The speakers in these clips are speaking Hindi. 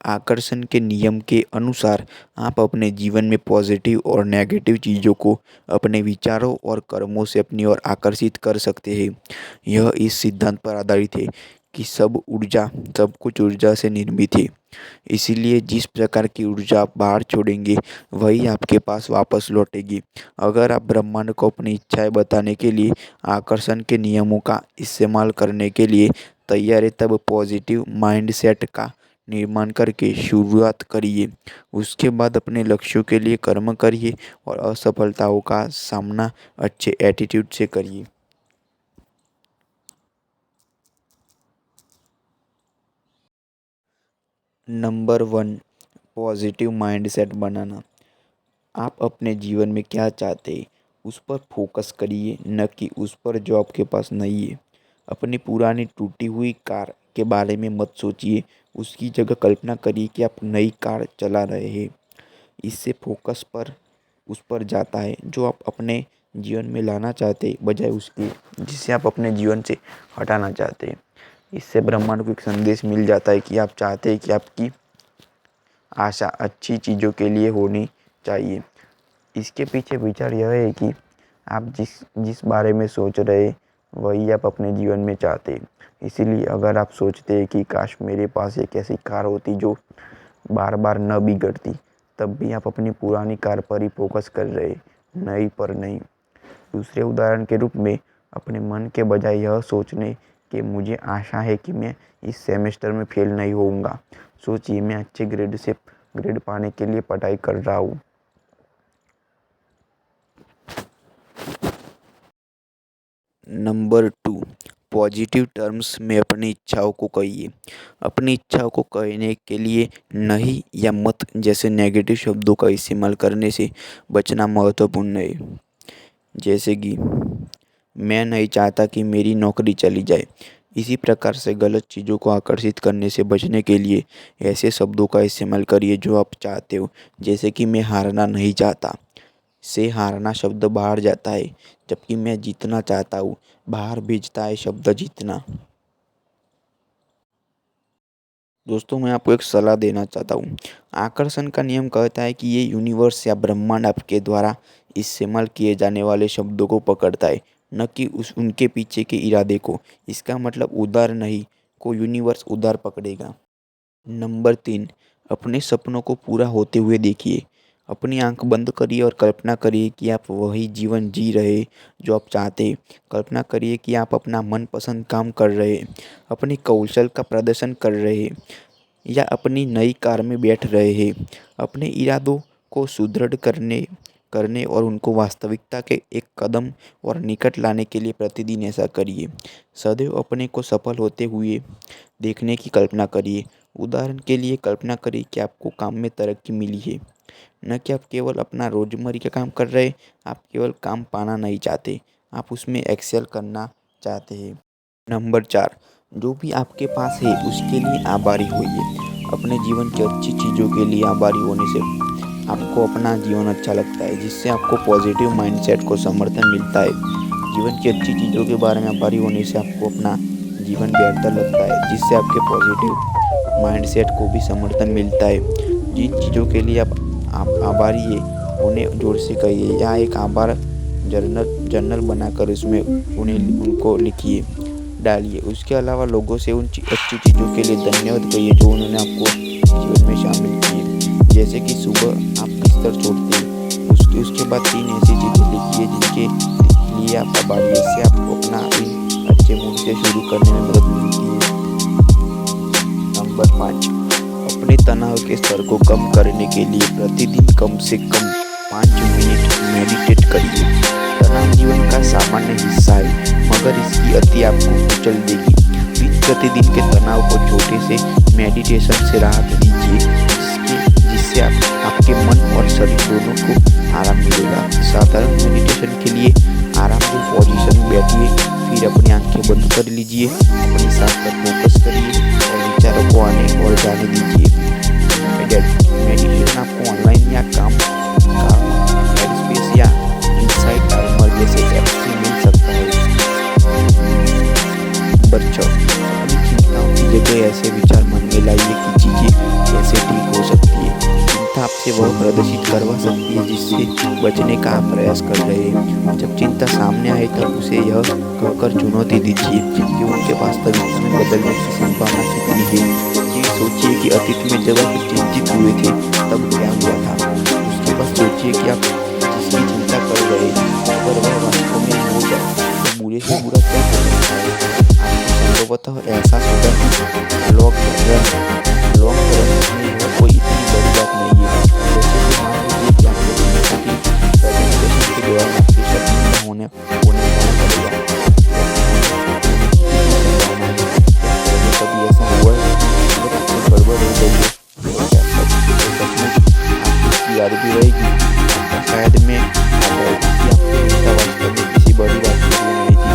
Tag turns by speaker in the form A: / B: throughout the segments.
A: आकर्षण के नियम के अनुसार आप अपने जीवन में पॉजिटिव और नेगेटिव चीज़ों को अपने विचारों और कर्मों से अपनी ओर आकर्षित कर सकते हैं। यह इस सिद्धांत पर आधारित है कि सब कुछ ऊर्जा से निर्मित है। इसीलिए जिस प्रकार की ऊर्जा आप बाहर छोड़ेंगे वही आपके पास वापस लौटेगी। अगर आप ब्रह्मांड को अपनी इच्छाएं बताने के लिए आकर्षण के नियमों का इस्तेमाल करने के लिए तैयार है, तब पॉजिटिव माइंडसेट का निर्माण करके शुरुआत करिए। उसके बाद अपने लक्ष्यों के लिए कर्म करिए और असफलताओं का सामना अच्छे एटीट्यूड से करिए। नंबर 1, पॉजिटिव माइंडसेट बनाना। आप अपने जीवन में क्या चाहते हैं उस पर फोकस करिए, न कि उस पर जो आपके पास नहीं है। अपनी पुरानी टूटी हुई कार के बारे में मत सोचिए, उसकी जगह कल्पना करिए कि आप नई कार चला रहे हैं। इससे फोकस पर उस पर जाता है जो आप अपने जीवन में लाना चाहते हैं, बजाय उसके जिसे आप अपने जीवन से हटाना चाहते हैं। इससे ब्रह्मांड को एक संदेश मिल जाता है कि आप चाहते हैं कि आपकी आशा अच्छी चीज़ों के लिए होनी चाहिए। इसके पीछे विचार यह है कि आप जिस जिस बारे में सोच रहे वही आप अपने जीवन में चाहते हैं। इसीलिए अगर आप सोचते हैं कि काश मेरे पास एक ऐसी कार होती जो बार बार न बिगड़ती, तब भी आप अपनी पुरानी कार पर ही फोकस कर रहे, नई पर नहीं। दूसरे उदाहरण के रूप में अपने मन के बजाय यह सोचने कि मुझे आशा है कि मैं इस सेमेस्टर में फेल नहीं होऊंगा, सोचिए मैं अच्छे ग्रेड पाने के लिए पढ़ाई कर रहा हूँ। नंबर 2, पॉजिटिव टर्म्स में अपनी इच्छाओं को कहिए। अपनी इच्छाओं को कहने के लिए नहीं या मत जैसे नेगेटिव शब्दों का इस्तेमाल करने से बचना महत्वपूर्ण है। जैसे कि मैं नहीं चाहता कि मेरी नौकरी चली जाए। इसी प्रकार से गलत चीज़ों को आकर्षित करने से बचने के लिए ऐसे शब्दों का इस्तेमाल करिए जो आप चाहते हो। जैसे कि मैं हारना नहीं चाहता, से हारना शब्द बाहर जाता है, जबकि मैं जीतना चाहता हूँ बाहर भेजता है शब्द जीतना। दोस्तों, मैं आपको एक सलाह देना चाहता हूँ। आकर्षण का नियम कहता है कि ये यूनिवर्स या ब्रह्मांड आपके द्वारा इस्तेमाल किए जाने वाले शब्दों को पकड़ता है, न कि उनके पीछे के इरादे को। इसका मतलब उधार नहीं को यूनिवर्स उधार पकड़ेगा। नंबर 3, अपने सपनों को पूरा होते हुए देखिए। अपनी आंख बंद करिए और कल्पना करिए कि आप वही जीवन जी रहे जो आप चाहते हैं। कल्पना करिए कि आप अपना मनपसंद काम कर रहे हैं, अपनी कौशल का प्रदर्शन कर रहे हैं या अपनी नई कार में बैठ रहे हैं। अपने इरादों को सुदृढ़ करने करने और उनको वास्तविकता के एक कदम और निकट लाने के लिए प्रतिदिन ऐसा करिए। सदैव अपने को सफल होते हुए देखने की कल्पना करिए। उदाहरण के लिए कल्पना करिए कि आपको काम में तरक्की मिली है, न कि आप केवल अपना रोजमर्रा का काम कर रहे। आप केवल काम पाना नहीं चाहते, आप उसमें एक्सेल करना चाहते हैं। नंबर 4, जो भी आपके पास है उसके लिए आभारी होइए। अपने जीवन की अच्छी चीज़ों के लिए आभारी होने से आपको अपना जीवन अच्छा लगता है, जिससे आपको पॉजिटिव माइंडसेट को समर्थन मिलता है। जीवन की अच्छी चीज़ों के बारे में आभारी होने से आपको अपना जीवन बेहतर लगता है, जिससे आपके पॉजिटिव माइंडसेट को भी समर्थन मिलता है। जिन चीज़ों के लिए आप आभारी है उन्हें जोर से कहिए या एक आभार जर्नल बनाकर उसमें उनको लिखिए, डालिए। उसके अलावा लोगों से उन अच्छी चीज़ों के लिए धन्यवाद कहिए जो उन्होंने आपको जीवन में शामिल किए। जैसे कि सुबह आप बिस्तर छोड़ते हैं, उसके बाद 3 ऐसी चीज़ें लिखिए जिनके लिए आप आभारी हैं। इससे आपको अपना दिन अच्छे मूड से शुरू करने में मदद मिलती है। नंबर 5, अपने तनाव के स्तर को कम करने के लिए प्रतिदिन कम से कम 5 मिनट मेडिटेट करिए। तनाव जीवन का सामान्य हिस्सा है, मगर इसकी अति आपको कुचल देगी। प्रतिदिन के तनाव को छोटे से मेडिटेशन से राहत दीजिए, जिससे आपके मन और शरीर दोनों को आराम मिलेगा। साधारण मेडिटेशन के लिए आराम से पोजीशन में बैठिए, फिर अपनी आंखें बंद कर लीजिए, अपनी सांस पर फोकस करिए और विचारों को आने और जाने दीजिए। मेडिटेशन आपको ऑनलाइन या काम हेडस्पेस या इनसाइट टाइमर जैसे ऐप से मिल सकता है। नंबर 6, अपनी चिंताओं की जगह ऐसे विचार मन में लाइए कि चीज़ें कैसे से वह प्रदर्शित करवा सकती है जिससे बचने का आप प्रयास कर रहे हैं। जब चिंता सामने आए तब उसे यह कहकर चुनौती दीजिए कि उनके वास्तविकता में बदलने की संभावना कितनी है। ये सोचिए कि अतीत में जब आप चिंतित हुए थे तब क्या हुआ था। उसके बाद सोचिए कि आप जिसकी चिंता कर रहे हैं अगर वह वास्तव में हो जाए तो बुरे से बुरा क्या हो सकता है। आपको संभवतः एहसास होगा कि लॉन्ग रन में यह कोई इतनी बड़ी बात नहीं है। जैसे कि मान लीजिए कि आपको चिंता की प्रेजेंटेशन के दौरान आपकी शर्मिंदा होने जाना पड़ेगा। कभी ऐसा हुआ है अगर आपको गड़बड़ हो गई है क्या सचमुच आपकी याद भी रहेगी। आपका शायद में आ जाएगा कि आपकी चिंता वास्तव में किसी बड़ी बात के लिए नहीं थी।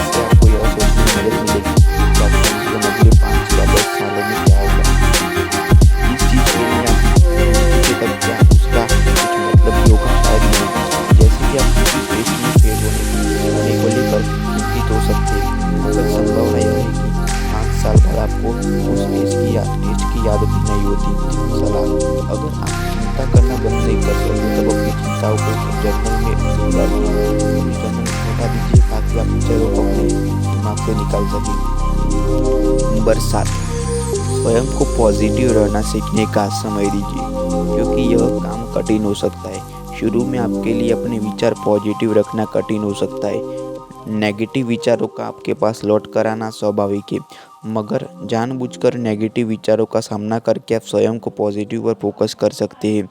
A: इससे आपको यह सोचने में मदद मिलेगी कि आपके जीवन अगले 5 या 10 सालों में क्या होगा। इस चीज़ के लिए आप तब क्या उसका कुछ मतलब भी होगा शायद नहीं। जैसे कि आप किसी टेस्ट में फेल होने को लेकर चिंतित हो सकते हैं मगर संभावना यह है कि 5 साल बाद आपको उस टेस्ट की याद भी नहीं होती। सलाह, अगर आप चिंता करना बंद नहीं कर सकते तब अपनी चिंताओं को जर्नल में हटा दीजिए ताकि आप विचारों को अपने दिमाग से निकाल सकें। नंबर 7, स्वयं को पॉजिटिव रहना सीखने का समय दीजिए क्योंकि यह काम कठिन हो सकता है। शुरू में आपके लिए अपने विचार पॉजिटिव रखना कठिन हो सकता है। नेगेटिव विचारों का आपके पास लौट कर आना स्वाभाविक है मगर जानबूझकर नेगेटिव विचारों का सामना करके आप स्वयं को पॉजिटिव पर फोकस कर सकते हैं।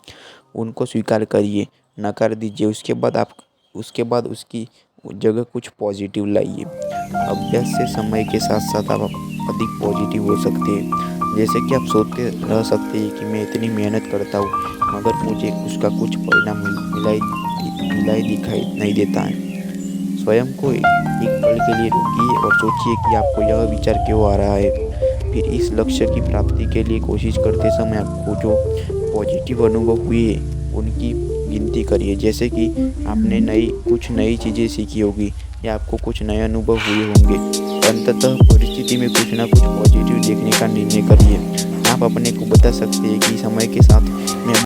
A: उनको स्वीकार करिए, नकार दीजिए, उसके बाद उसकी जगह कुछ पॉजिटिव लाइए। अभ्यास से समय के साथ साथ आप अधिक पॉजिटिव हो सकते हैं। जैसे कि आप सोचते रह सकते हैं कि मैं इतनी मेहनत करता हूँ मगर मुझे उसका कुछ परिणाम मिलाई दिखाई नहीं देता है। स्वयं को एक पल के लिए रोकिए और सोचिए कि आपको यह विचार क्यों आ रहा है। फिर इस लक्ष्य की प्राप्ति के लिए कोशिश करते समय आपको जो पॉजिटिव अनुभव हुए उनकी गिनती करिए। जैसे कि आपने कुछ नई चीज़ें सीखी होगी या आपको कुछ नए अनुभव हुए होंगे। अंततः परिस्थिति में कुछ ना कुछ पॉजिटिव देखने का निर्णय करिए। आप अपने को बता सकते हैं कि समय के साथ मैं